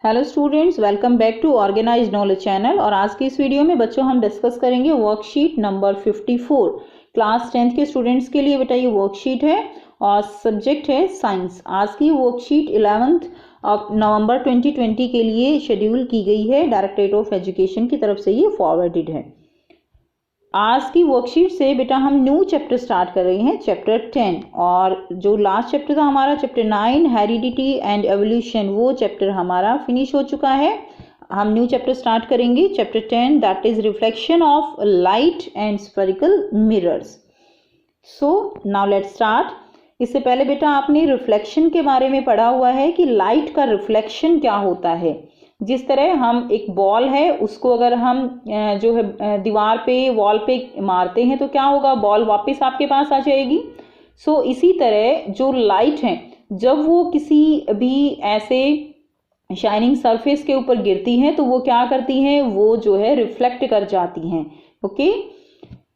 Hello students, welcome back to organized knowledge channel. और आज की इस वीडियो में बच्चों हम डिस्कस करेंगे वर्कशीट नंबर 54। क्लास 10th के स्टूडेंट्स के लिए बेटा ये वर्कशीट है और सब्जेक्ट है साइंस। आज की वर्कशीट 11 नवंबर 2020 के लिए शेड्यूल की गई है, डायरेक्टरेट ऑफ एजुकेशन की तरफ से ये फॉरवर्डेड है। आज की वर्कशीट से बेटा हम न्यू चैप्टर स्टार्ट कर रहे हैं, चैप्टर 10। और जो लास्ट चैप्टर था हमारा चैप्टर 9 हेरिडिटी एंड एवोल्यूशन, वो चैप्टर हमारा फिनिश हो चुका है। हम न्यू चैप्टर स्टार्ट करेंगे, chapter 10, that is reflection of light and spherical mirrors. So now let's start. इससे पहले बेटा आपने रिफ्लेक्शन के बारे में पढ़ा हुआ है कि लाइट का रिफ्लेक्शन क्या होता है। जिस तरह हम एक बॉल है उसको अगर हम जो है दीवार पे वॉल पे मारते हैं तो क्या होगा, बॉल वापस आपके पास आ जाएगी। सो इसी तरह जो लाइट है जब वो किसी भी ऐसे शाइनिंग सरफेस के ऊपर गिरती हैं तो वो क्या करती हैं, वो जो है रिफ्लेक्ट कर जाती हैं। Okay,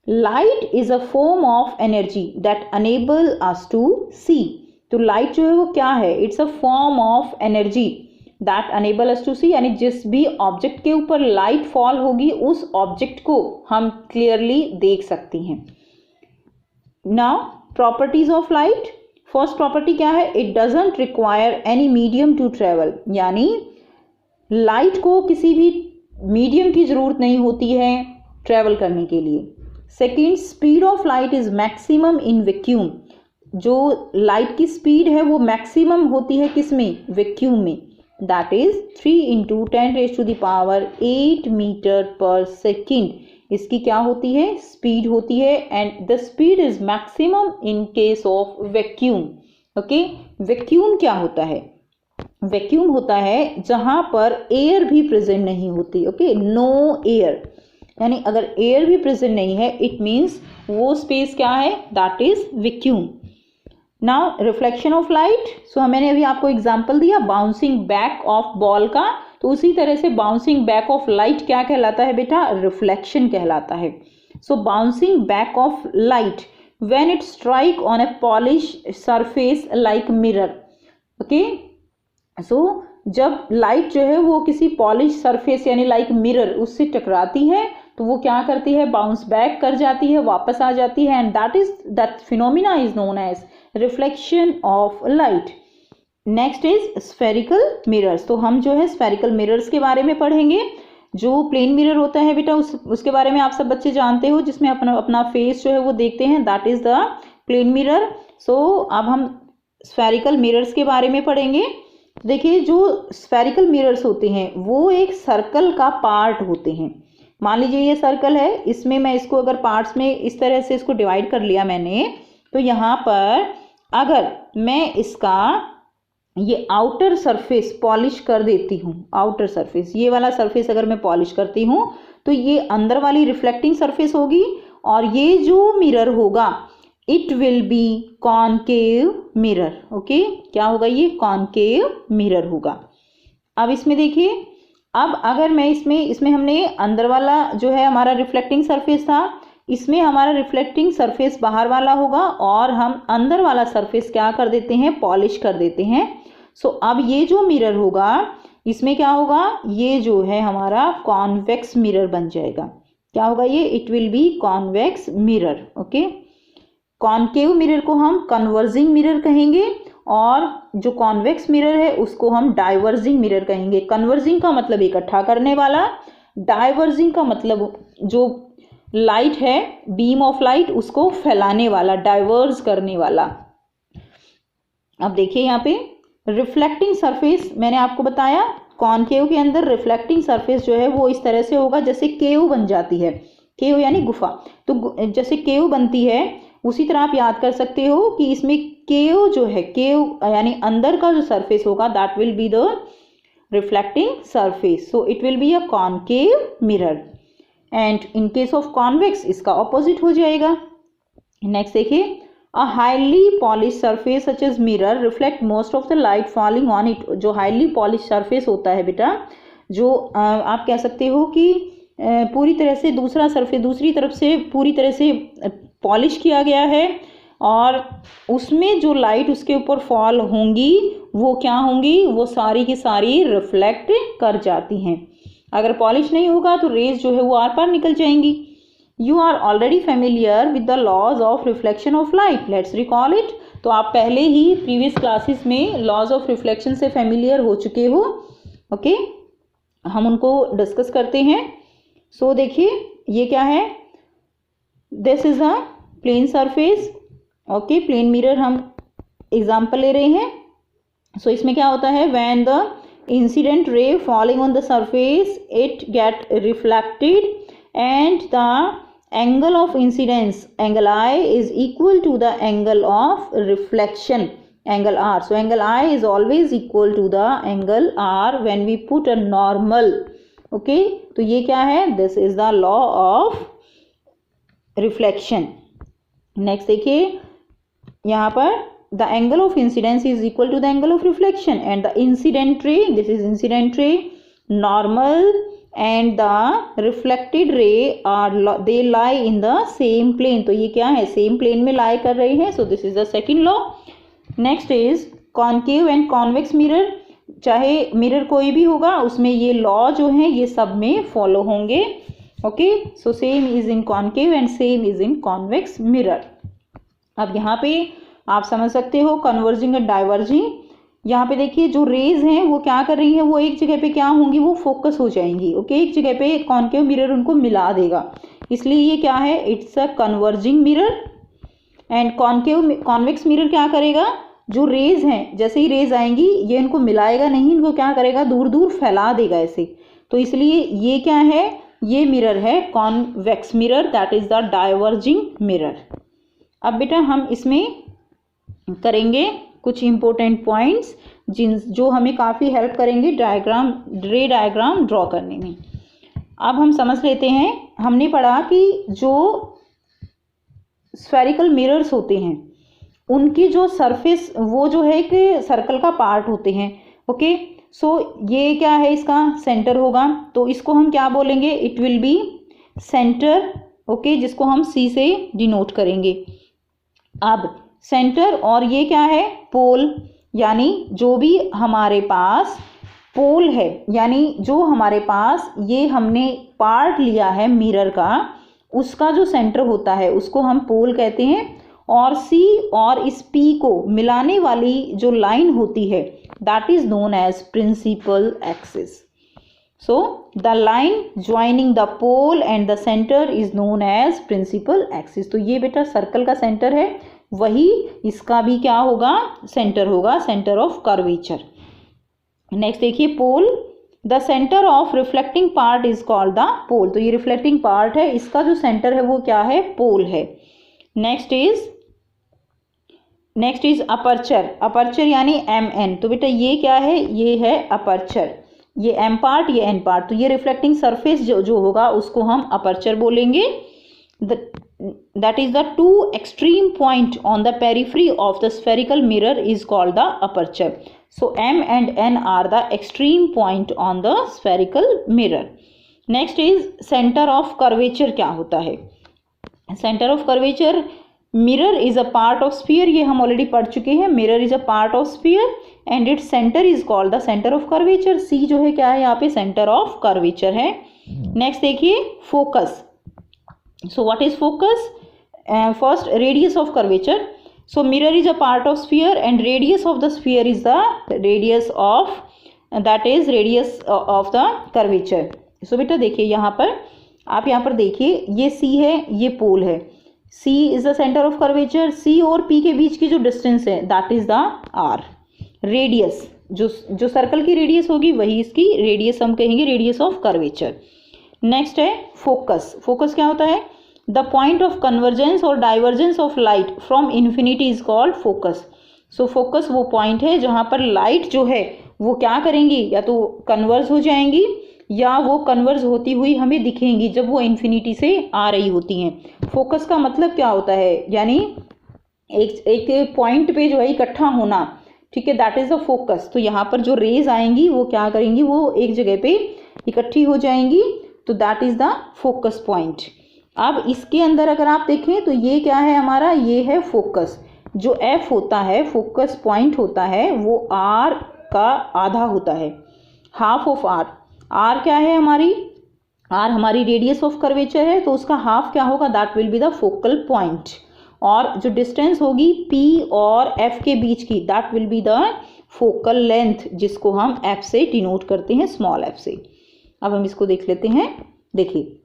light is a form of energy that enable us to see. तो लाइट जो है वो क्या है, it's a form of energy that enable us to see, यानी जिस भी ऑब्जेक्ट के ऊपर लाइट फॉल होगी उस ऑब्जेक्ट को हम क्लियरली देख सकते हैं। Now properties of light. First property क्या है, it doesn't require any medium to travel, यानी लाइट को किसी भी मीडियम की जरूरत नहीं होती है ट्रेवल करने के लिए। Second, speed of light is maximum in vacuum. जो लाइट की स्पीड है वो मैक्सिमम होती है किसमें, वैक्यूम में। दैट इज 3 × 10⁸ मीटर पर सेकेंड। इसकी क्या होती है, स्पीड होती है। And the speed is maximum in case of vacuum. Okay, vacuum क्या होता है, वैक्यूम होता है जहां पर एयर भी प्रेजेंट नहीं होती। ओके, नो एयर, यानी अगर एयर भी प्रेजेंट नहीं है इट मीन्स वो स्पेस क्या है, that is vacuum. Now reflection of light. So मैंने अभी आपको एग्जांपल दिया बाउंसिंग बैक ऑफ बॉल का, तो उसी तरह से बाउंसिंग बैक ऑफ लाइट क्या कहलाता है बेटा, रिफ्लेक्शन कहलाता है। So bouncing back of light when it strike on a polish surface like mirror. Okay, so जब लाइट जो है वो किसी पॉलिश सरफेस यानी लाइक मिरर उससे टकराती है तो वो क्या करती है, बाउंस बैक कर जाती है, वापस आ जाती है। And that phenomena is known as reflection of light. Next is spherical mirrors. तो हम जो है स्फेरिकल मिरर्स के बारे में पढ़ेंगे। जो प्लेन मिरर होता है बेटा उसके बारे में आप सब बच्चे जानते हो, जिसमें अपना फेस जो है वो देखते हैं, that is the plane mirror. So अब हम स्फेरिकल मिरर्स के बारे में पढ़ेंगे। देखिए, जो स्फेरिकल मिरर्स होते हैं वो एक सर्कल का पार्ट होते हैं। मान लीजिए ये सर्कल है, इसमें मैं इसको अगर पार्ट्स में इस तरह से इसको डिवाइड कर लिया मैंने, तो यहाँ पर अगर मैं इसका ये आउटर सरफेस पॉलिश कर देती हूँ, आउटर सरफेस ये वाला सरफेस अगर मैं पॉलिश करती हूँ तो ये अंदर वाली रिफ्लेक्टिंग सरफेस होगी और ये जो मिरर होगा it will B concave mirror. Okay, क्या होगा, ये कॉनकेव मिरर होगा। अब इसमें देखिए, अब अगर मैं इसमें हमने अंदर वाला जो है हमारा रिफ्लेक्टिंग सरफेस था, इसमें हमारा रिफ्लेक्टिंग सरफेस बाहर वाला होगा और हम अंदर वाला सरफेस क्या कर देते हैं, पॉलिश कर देते हैं। सो अब ये जो मिरर होगा इसमें क्या होगा, ये जो है हमारा कॉन्वेक्स मिरर बन जाएगा। क्या होगा ये, it will B convex mirror. Okay, concave mirror को हम कन्वर्जिंग मिरर कहेंगे और जो कॉन्वेक्स मिरर है उसको हम डाइवर्जिंग मिरर कहेंगे। कन्वर्जिंग का मतलब इकट्ठा करने वाला, डाइवर्जिंग का मतलब जो लाइट है, बीम ऑफ लाइट उसको फैलाने वाला, डाइवर्ज करने वाला। अब देखिए यहाँ पे रिफ्लेक्टिंग सरफेस मैंने आपको बताया, कॉनकेव के अंदर रिफ्लेक्टिंग सरफेस जो है वो इस तरह से होगा जैसे केव बन जाती है। केव यानी गुफा, तो जैसे केव बनती है उसी तरह आप याद कर सकते हो कि इसमें केव जो है, केव यानी अंदर का जो सरफेस होगा that will be the reflecting surface. So it will be a concave mirror. And in case of convex इसका ऑपोजिट हो जाएगा। नेक्स्ट देखिए, a highly polish surface such as mirror reflect most of the light falling on it. जो highly polish surface होता है बेटा, जो आप कह सकते हो कि पूरी तरह से दूसरी तरफ से पूरी तरह से पॉलिश किया गया है और उसमें जो लाइट उसके ऊपर फॉल होंगी वो क्या होंगी, वो सारी की सारी रिफ्लेक्ट कर जाती हैं। अगर पॉलिश नहीं होगा तो रेज जो है वो आर पार निकल जाएंगी। You are already familiar with the laws of reflection of light, let's recall it. तो आप पहले ही प्रीवियस क्लासेस में लॉज ऑफ रिफ्लेक्शन से फेमिलियर हो चुके हो। ओके, हम उनको डिस्कस करते हैं। सो देखिए ये क्या है, this is a plane surface. Okay, plane mirror हम एग्जाम्पल ले रहे हैं। सो इसमें क्या होता है, when the incident ray falling on the surface it get reflected and the angle of incidence, angle I, is equal to the angle of reflection, angle R. So angle I is always equal to the angle R when we put a normal. Okay, तो ये क्या है, this is the law of reflection. Next देखिए यहाँ पर the angle of incidence is equal to the angle of reflection and the incident ray, this is incident ray, normal and the reflected ray are they lie in the same plane. तो ये क्या है, same plane में लाई कर रहे हैं। So this is the second law. Next is concave and convex mirror, चाहे mirror कोई भी होगा उसमें ये लॉ जो है ये सब में फॉलो होंगे। Okay, so same is in concave and same is in convex mirror. अब यहाँ पे आप समझ सकते हो कन्वर्जिंग एंड डाइवर्जिंग। यहाँ पे देखिए जो रेज हैं वो क्या कर रही हैं, वो एक जगह पे क्या होंगी, वो फोकस हो जाएंगी। ओके, एक जगह पे कॉन्केव मिरर उनको मिला देगा, इसलिए ये क्या है, it's a converging mirror. And convex mirror क्या करेगा, जो रेज हैं जैसे ही रेज आएंगी ये इनको मिलाएगा नहीं, इनको क्या करेगा, दूर दूर फैला देगा ऐसे। तो इसलिए ये क्या है, ये मिरर है convex mirror, that is the diverging mirror. अब बेटा हम इसमें करेंगे कुछ इंपॉर्टेंट पॉइंट्स जो हमें काफ़ी हेल्प करेंगे रे डायग्राम ड्रॉ करने में। अब हम समझ लेते हैं, हमने पढ़ा कि जो स्फेरिकल मिरर्स होते हैं उनकी जो सरफेस वो जो है कि सर्कल का पार्ट होते हैं। ओके, सो ये क्या है, इसका सेंटर होगा, तो इसको हम क्या बोलेंगे, it will B centre. Okay, जिसको हम सी से डिनोट करेंगे। अब सेंटर और ये क्या है, पोल, यानी जो भी हमारे पास पोल है, यानी जो हमारे पास ये हमने पार्ट लिया है मिरर का, उसका जो सेंटर होता है उसको हम पोल कहते हैं। और सी और इस पी को मिलाने वाली जो लाइन होती है that is known as principal axis. So the line joining the pole and the centre is known as principal axis. तो ये बेटा सर्कल का सेंटर है, वही इसका भी क्या होगा, सेंटर होगा, सेंटर ऑफ कर्वेचर। नेक्स्ट देखिए pole, the centre of reflecting part is called the pole. तो ये रिफ्लेक्टिंग पार्ट है, इसका जो सेंटर है वो क्या है, पोल है। नेक्स्ट इज अपर्चर, अपर्चर यानी एम एन। तो बेटा ये क्या है, ये है अपर्चर, ये एम पार्ट ये एन पार्ट। तो ये रिफ्लेक्टिंग सरफेस जो होगा उसको हम अपर्चर बोलेंगे। That is the two extreme point on the periphery of the spherical mirror is called the aperture. So M and N are the extreme point on the spherical mirror. Next is center of curvature। क्या होता है center of curvature? Mirror is a part of sphere, ये हम already पढ़ चुके हैं। Mirror is a part of sphere and its center is called the center of curvature। C जो है क्या है, यहाँ पे center of curvature है। Next देखिए focus। So what is focus? First, radius of curvature. So mirror is a part of sphere and radius of the sphere is the radius of the curvature. So बेटा देखिए यहाँ पर, आप यहाँ पर देखिए ये C है, ये पोल है। C is the center of curvature। C और P के बीच की जो डिस्टेंस है that is the R। Radius जो सर्कल की रेडियस होगी वही इसकी रेडियस हम कहेंगे, रेडियस ऑफ कर्वेचर। नेक्स्ट है फोकस। फोकस क्या होता है, द पॉइंट ऑफ कन्वर्जेंस और divergence of light from infinity is called focus. So focus वो पॉइंट है जहाँ पर लाइट जो है वो क्या करेंगी, या तो कन्वर्ज हो जाएंगी या वो कन्वर्ज होती हुई हमें दिखेंगी जब वो इन्फिनिटी से आ रही होती हैं। फोकस का मतलब क्या होता है, यानी एक पॉइंट पे जो है इकट्ठा होना, ठीक है, दैट इज अ फोकस। तो यहाँ पर जो रेज आएंगी वो क्या करेंगी, वो एक जगह पे इकट्ठी हो जाएंगी, तो that is the focus point. अब इसके अंदर अगर आप देखें तो ये क्या है हमारा, ये है फोकस। जो F होता है, फोकस पॉइंट होता है, वो R का आधा होता है, हाफ ऑफ R। R क्या है हमारी, R हमारी रेडियस ऑफ कर्वेचर है, तो उसका हाफ क्या होगा, that will be the focal point. और जो डिस्टेंस होगी P और F के बीच की, that will be the focal length, जिसको हम F से डिनोट करते हैं, स्मॉल f से। अब हम इसको देख लेते हैं। देखिए,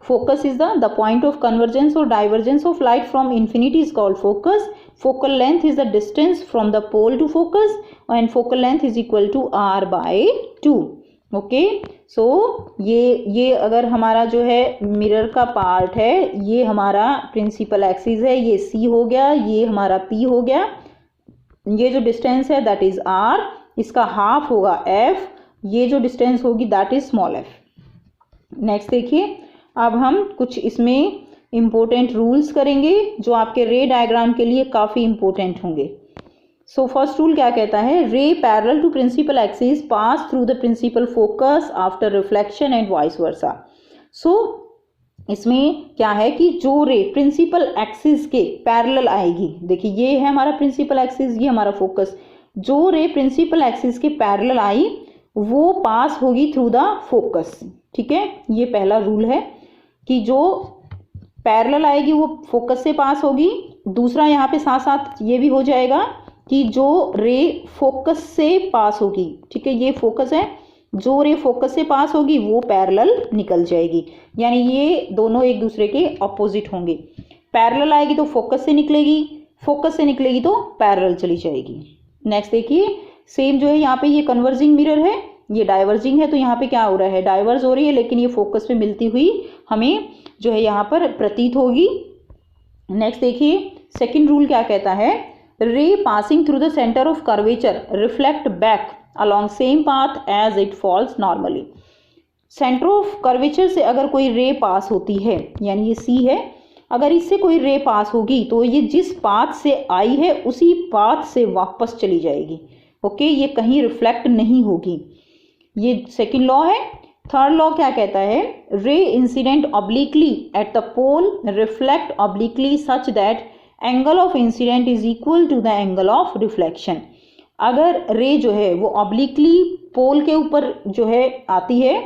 focus is the point of convergence or divergence of light from infinity is called focus. Focal length is the distance from the pole to focus and focal length is equal to r by 2. Okay, सो ये अगर हमारा जो है mirror का part है, ये हमारा principal axis है, ये C हो गया, ये हमारा P हो गया, ये जो डिस्टेंस है दैट इज R, इसका हाफ होगा F, ये जो डिस्टेंस होगी that is small f। Next देखिए, अब हम कुछ इसमें इम्पोर्टेंट रूल्स करेंगे जो आपके रे डायग्राम के लिए काफ़ी इम्पोर्टेंट होंगे। सो फर्स्ट रूल क्या कहता है, ray parallel to principal axis pass through the principal focus after reflection and vice versa. So इसमें क्या है कि जो रे प्रिंसिपल एक्सिस के पैरेलल आएगी, देखिए ये है हमारा प्रिंसिपल एक्सिस, ये हमारा फोकस, जो रे प्रिंसिपल एक्सिस के पैरेलल आई वो पास होगी थ्रू द फोकस। ठीक है, ये पहला रूल है कि जो पैरेलल आएगी वो फोकस से पास होगी। दूसरा यहाँ पे साथ साथ ये भी हो जाएगा कि जो रे फोकस से पास होगी, ठीक है, ये फोकस है, जो रे फोकस से पास होगी वो पैरेलल निकल जाएगी, यानी ये दोनों एक दूसरे के ऑपोजिट होंगे। पैरेलल आएगी तो फोकस से निकलेगी, फोकस से निकलेगी तो पैरेलल चली जाएगी। नेक्स्ट देखिए, सेम जो है यहाँ पे ये कन्वर्जिंग मिरर है, ये डाइवर्जिंग है, तो यहाँ पे क्या हो रहा है, डाइवर्ज हो रही है, लेकिन ये फोकस पे मिलती हुई हमें जो है यहाँ पर प्रतीत होगी। नेक्स्ट देखिए, सेकंड रूल क्या कहता है, ray passing through the centre of curvature reflect back along same path as it falls normally. Centre of curvature से अगर कोई रे पास होती है, यानी ये C है, अगर इससे कोई रे पास होगी तो ये जिस पाथ से आई है उसी पाथ से वापस चली जाएगी। ओके, ये कहीं रिफ्लेक्ट नहीं होगी, ये सेकंड लॉ है। थर्ड लॉ क्या कहता है, ray incident obliquely at the pole reflect obliquely such that angle of incidence is equal to the angle of reflection. अगर रे जो है वो ऑब्लिकली पोल के ऊपर जो है आती है,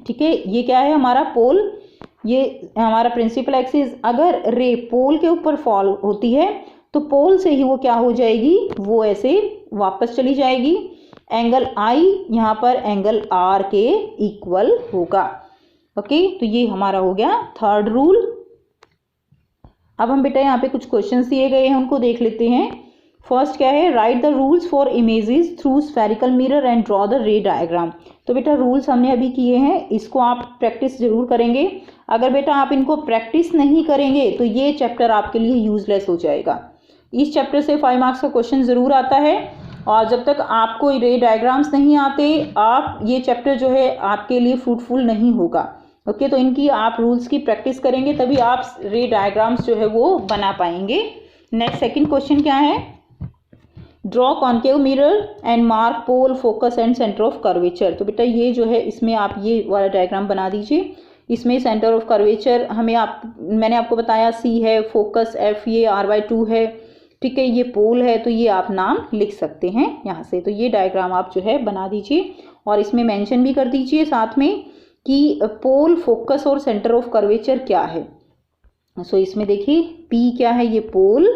ठीक है, ये क्या है हमारा पोल, ये हमारा प्रिंसिपल एक्सिस, अगर रे पोल के ऊपर फॉल होती है तो पोल से ही वो क्या हो जाएगी, वो ऐसे वापस चली जाएगी। एंगल I यहाँ पर एंगल R के इक्वल होगा। ओके, तो ये हमारा हो गया थर्ड रूल। अब हम बेटा यहाँ पे कुछ क्वेश्चंस दिए गए हैं, उनको देख लेते हैं। फर्स्ट क्या है, right the rules for images through spherical mirror and draw the रे डायग्राम। तो बेटा रूल्स हमने अभी किए हैं, इसको आप प्रैक्टिस जरूर करेंगे। अगर बेटा आप इनको प्रैक्टिस नहीं करेंगे तो ये चैप्टर आपके लिए यूजलेस हो जाएगा। इस चैप्टर से 5 मार्क्स का क्वेश्चन ज़रूर आता है, और जब तक आपको रे डायग्राम्स नहीं आते, आप ये चैप्टर जो है आपके लिए फ्रूटफुल नहीं होगा। ओके, तो इनकी आप रूल्स की प्रैक्टिस करेंगे तभी आप रे डायग्राम्स जो है वो बना पाएंगे। नेक्स्ट सेकंड क्वेश्चन क्या है, draw concave mirror and mark pole focus and centre of curvature. तो बेटा ये जो है इसमें आप ये वाला डायग्राम बना दीजिए। इसमें सेंटर ऑफ कर्वेचर मैंने आपको बताया C है, फोकस F ये R/2 है, ठीक है, ये पोल है, तो ये आप नाम लिख सकते हैं यहाँ से। तो ये डायग्राम आप जो है बना दीजिए और इसमें मेंशन भी कर दीजिए साथ में कि पोल, फोकस और सेंटर ऑफ कर्वेचर क्या है। सो इसमें देखिए P क्या है, ये पोल,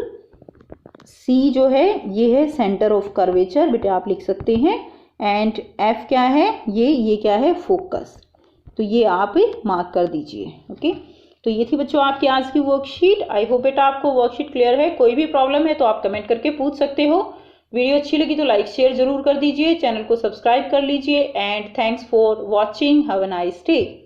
C जो है ये है सेंटर ऑफ कर्वेचर, बेटा आप लिख सकते हैं, एंड F क्या है, ये क्या है, फोकस। तो ये आप मार्क कर दीजिए। ओके, तो ये थी बच्चों आपकी आज की वर्कशीट। आई होप बेटा आपको वर्कशीट क्लियर है। कोई भी प्रॉब्लम है तो आप कमेंट करके पूछ सकते हो। वीडियो अच्छी लगी तो लाइक शेयर जरूर कर दीजिए, चैनल को सब्सक्राइब कर लीजिए, and thanks for watching. Have a nice day.